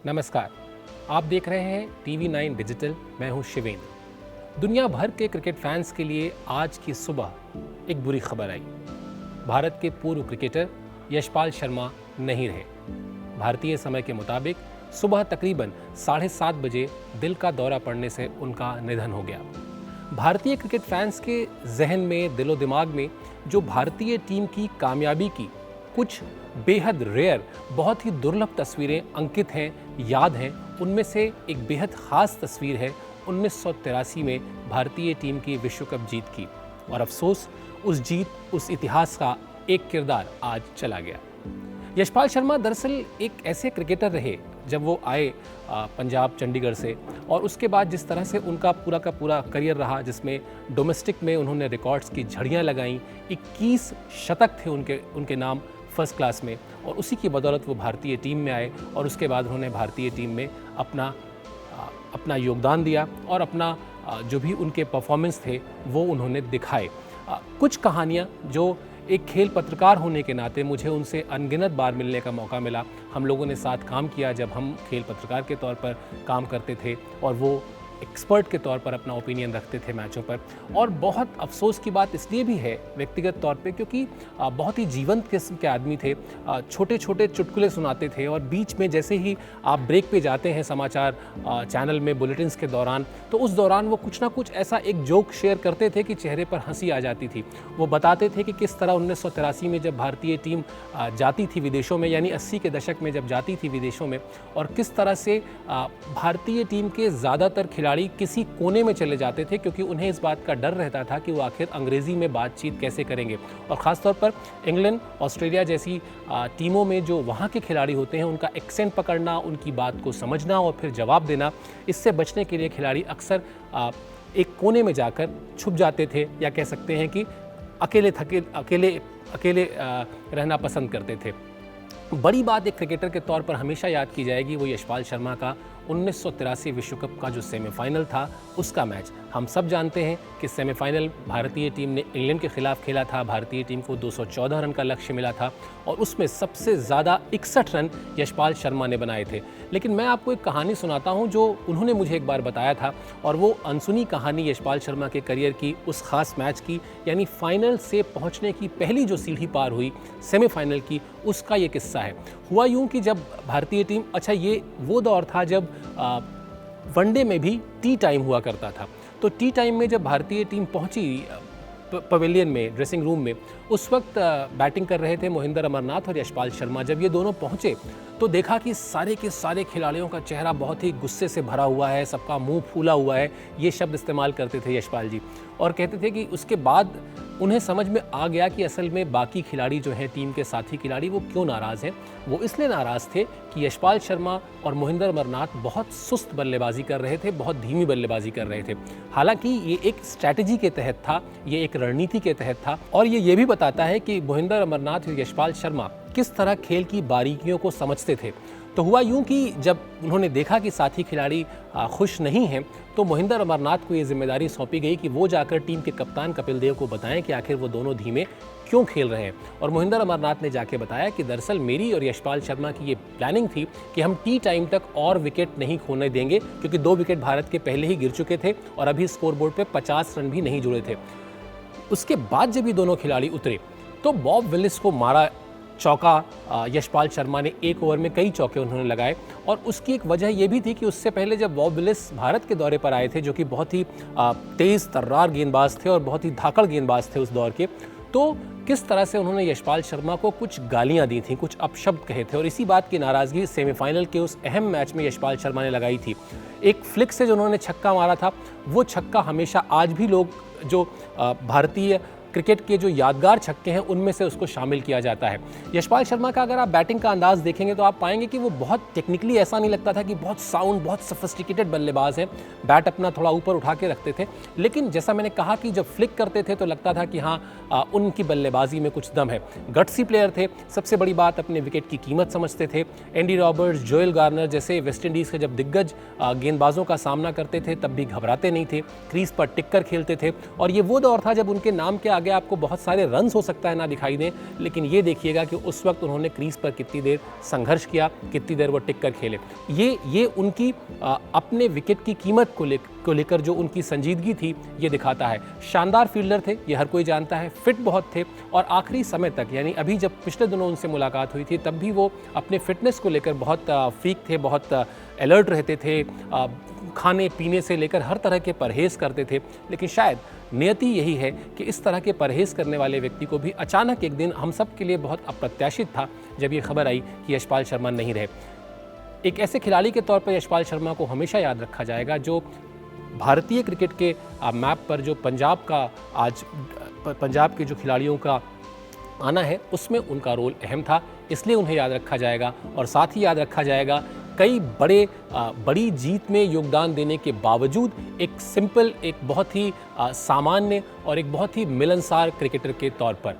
नमस्कार, आप देख रहे हैं TV9 डिजिटल। मैं हूं शिवेंद्र। दुनिया भर के क्रिकेट फैंस के लिए आज की सुबह एक बुरी खबर आई। भारत के पूर्व क्रिकेटर यशपाल शर्मा नहीं रहे। भारतीय समय के मुताबिक सुबह तकरीबन 7:30 बजे दिल का दौरा पड़ने से उनका निधन हो गया। भारतीय क्रिकेट फैंस के जहन में, दिलो दिमाग में जो भारतीय टीम की कामयाबी की कुछ बेहद रेयर, बहुत ही दुर्लभ तस्वीरें अंकित हैं, याद हैं, उनमें से एक बेहद ख़ास तस्वीर है 1983 में भारतीय टीम की विश्व कप जीत की। और अफसोस, उस जीत, उस इतिहास का एक किरदार आज चला गया। यशपाल शर्मा दरअसल एक ऐसे क्रिकेटर रहे, जब वो आए पंजाब चंडीगढ़ से, और उसके बाद जिस तरह से उनका पूरा का पूरा करियर रहा, जिसमें डोमेस्टिक में उन्होंने रिकॉर्ड्स की झड़ियाँ लगाईं, 21 शतक थे उनके नाम फर्स्ट क्लास में, और उसी की बदौलत वो भारतीय टीम में आए और उसके बाद उन्होंने भारतीय टीम में अपना योगदान दिया और अपना जो भी उनके परफॉर्मेंस थे वो उन्होंने दिखाए। कुछ कहानियाँ जो एक खेल पत्रकार होने के नाते मुझे उनसे अनगिनत बार मिलने का मौका मिला। हम लोगों ने साथ काम किया जब हम खेल पत्रकार के तौर पर काम करते थे, और वो एक्सपर्ट के तौर पर अपना ओपिनियन रखते थे मैचों पर। और बहुत अफसोस की बात इसलिए भी है व्यक्तिगत तौर पे, क्योंकि बहुत ही जीवंत किस्म के आदमी थे। छोटे छोटे चुटकुले सुनाते थे, और बीच में जैसे ही आप ब्रेक पे जाते हैं समाचार चैनल में बुलेटिन्स के दौरान, तो उस दौरान वो कुछ ना कुछ ऐसा एक जोक शेयर करते थे कि चेहरे पर हंसी आ जाती थी। वो बताते थे कि किस तरह 1983 में जब भारतीय टीम जाती थी विदेशों में, यानी 80 के दशक में जब जाती थी विदेशों में, और किस तरह से भारतीय टीम के ज़्यादातर खिलाड़ी किसी कोने में चले जाते थे, क्योंकि उन्हें इस बात का डर रहता था कि वो आखिर अंग्रेज़ी में बातचीत कैसे करेंगे। और ख़ासतौर पर इंग्लैंड, ऑस्ट्रेलिया जैसी टीमों में जो वहाँ के खिलाड़ी होते हैं, उनका एक्सेंट पकड़ना, उनकी बात को समझना और फिर जवाब देना, इससे बचने के लिए खिलाड़ी अक्सर एक कोने में जाकर छुप जाते थे, या कह सकते हैं कि अकेले रहना पसंद करते थे। बड़ी बात एक क्रिकेटर के तौर पर हमेशा याद की जाएगी वो यशपाल शर्मा का 1983 विश्व कप का जो सेमीफाइनल था, उसका मैच। हम सब जानते हैं कि सेमीफाइनल भारतीय टीम ने इंग्लैंड के खिलाफ खेला था। भारतीय टीम को 214 रन का लक्ष्य मिला था, और उसमें सबसे ज़्यादा 61 रन यशपाल शर्मा ने बनाए थे। लेकिन मैं आपको एक कहानी सुनाता हूं जो उन्होंने मुझे एक बार बताया था, और वो अनसुनी कहानी यशपाल शर्मा के करियर की, उस खास मैच की, यानी फाइनल से पहुंचने की पहली जो सीढ़ी पार हुई सेमीफाइनल की, उसका ये किस्सा है। हुआ यूं कि जब भारतीय टीम, अच्छा ये वो दौर था जब वनडे में भी टी टाइम हुआ करता था, तो टी टाइम में जब भारतीय टीम पहुंची पवेलियन में, ड्रेसिंग रूम में, उस वक्त बैटिंग कर रहे थे मोहिंदर अमरनाथ और यशपाल शर्मा। जब ये दोनों पहुंचे तो देखा कि सारे के सारे खिलाड़ियों का चेहरा बहुत ही गुस्से से भरा हुआ है, सबका मुंह फूला हुआ है। ये शब्द इस्तेमाल करते थे यशपाल जी, और कहते थे कि उसके बाद उन्हें समझ में आ गया कि असल में बाकी खिलाड़ी जो हैं, टीम के साथी खिलाड़ी, वो क्यों नाराज़ हैं। वो इसलिए नाराज़ थे कि यशपाल शर्मा और मोहिंदर अमरनाथ बहुत सुस्त बल्लेबाजी कर रहे थे, बहुत धीमी बल्लेबाजी कर रहे थे। हालांकि ये एक स्ट्रैटेजी के तहत था, ये एक रणनीति के तहत था, और ये भी बताता है कि मोहिंदर अमरनाथ और यशपाल शर्मा किस तरह खेल की बारीकियों को समझते थे। तो हुआ यूं कि जब उन्होंने देखा कि साथी खिलाड़ी खुश नहीं हैं, तो मोहिंदर अमरनाथ को ये जिम्मेदारी सौंपी गई कि वो जाकर टीम के कप्तान कपिल देव को बताएं कि आखिर वो दोनों धीमे क्यों खेल रहे हैं। और मोहिंदर अमरनाथ ने जाके बताया कि दरअसल मेरी और यशपाल शर्मा की ये प्लानिंग थी कि हम टी टाइम तक और विकेट नहीं खोने देंगे, क्योंकि 2 विकेट भारत के पहले ही गिर चुके थे और अभी स्कोरबोर्ड पे 50 रन भी नहीं जुड़े थे। उसके बाद जब ये दोनों खिलाड़ी उतरे तो बॉब विलिस को मारा चौका यशपाल शर्मा ने। 1 ओवर में कई चौके उन्होंने लगाए, और उसकी एक वजह ये भी थी कि उससे पहले जब बॉब विलिस भारत के दौरे पर आए थे, जो कि बहुत ही तेज़ तर्रार गेंदबाज थे और बहुत ही धाकड़ गेंदबाज थे उस दौर के, तो किस तरह से उन्होंने यशपाल शर्मा को कुछ गालियां दी थी, कुछ अपशब्द कहे थे, और इसी बात की नाराज़गी सेमीफाइनल के उस अहम मैच में यशपाल शर्मा ने लगाई थी। एक फ्लिक से जो उन्होंने छक्का मारा था, वो छक्का हमेशा आज भी लोग जो भारतीय क्रिकेट के जो यादगार छक्के हैं उनमें से उसको शामिल किया जाता है। यशपाल शर्मा का अगर आप बैटिंग का अंदाज़ देखेंगे तो आप पाएंगे कि वो बहुत टेक्निकली, ऐसा नहीं लगता था कि बहुत साउंड, बहुत सफिस्टिकेटेड बल्लेबाज हैं, बैट अपना थोड़ा ऊपर उठा के रखते थे। लेकिन जैसा मैंने कहा कि जब फ्लिक करते थे तो लगता था कि हाँ, उनकी बल्लेबाजी में कुछ दम है। गट्सी प्लेयर थे। सबसे बड़ी बात, अपने विकेट की कीमत समझते थे। एंडी रॉबर्ट्स, जोएल गार्नर जैसे वेस्ट इंडीज़ के जब दिग्गज गेंदबाजों का सामना करते थे तब भी घबराते नहीं थे, क्रीज पर टिक कर खेलते थे। और ये वो दौर था जब उनके नाम के आगे आगे आपको बहुत सारे रन्स हो सकता है ना दिखाई दें, लेकिन ये देखिएगा कि उस वक्त उन्होंने क्रीज पर कितनी देर संघर्ष किया, कितनी देर वो टिक कर खेले। ये उनकी अपने विकेट की कीमत को लेकर जो उनकी संजीदगी थी ये दिखाता है। शानदार फील्डर थे, ये हर कोई जानता है, फिट बहुत थे और आखिरी समय तक, यानी अभी जब पिछले दिनों उनसे मुलाकात हुई थी तब भी वो अपने फिटनेस को लेकर बहुत फीक थे, बहुत अलर्ट रहते थे, खाने पीने से लेकर हर तरह के परहेज़ करते थे। लेकिन शायद नियति यही है कि इस तरह के परहेज़ करने वाले व्यक्ति को भी अचानक एक दिन हम सब के लिए बहुत अप्रत्याशित था जब ये खबर आई कि यशपाल शर्मा नहीं रहे। एक ऐसे खिलाड़ी के तौर पर यशपाल शर्मा को हमेशा याद रखा जाएगा जो भारतीय क्रिकेट के मैप पर जो पंजाब के जो खिलाड़ियों का आना है उसमें उनका रोल अहम था, इसलिए उन्हें याद रखा जाएगा। और साथ ही याद रखा जाएगा कई बड़ी जीत में योगदान देने के बावजूद एक सिंपल, एक बहुत ही सामान्य और एक बहुत ही मिलनसार क्रिकेटर के तौर पर।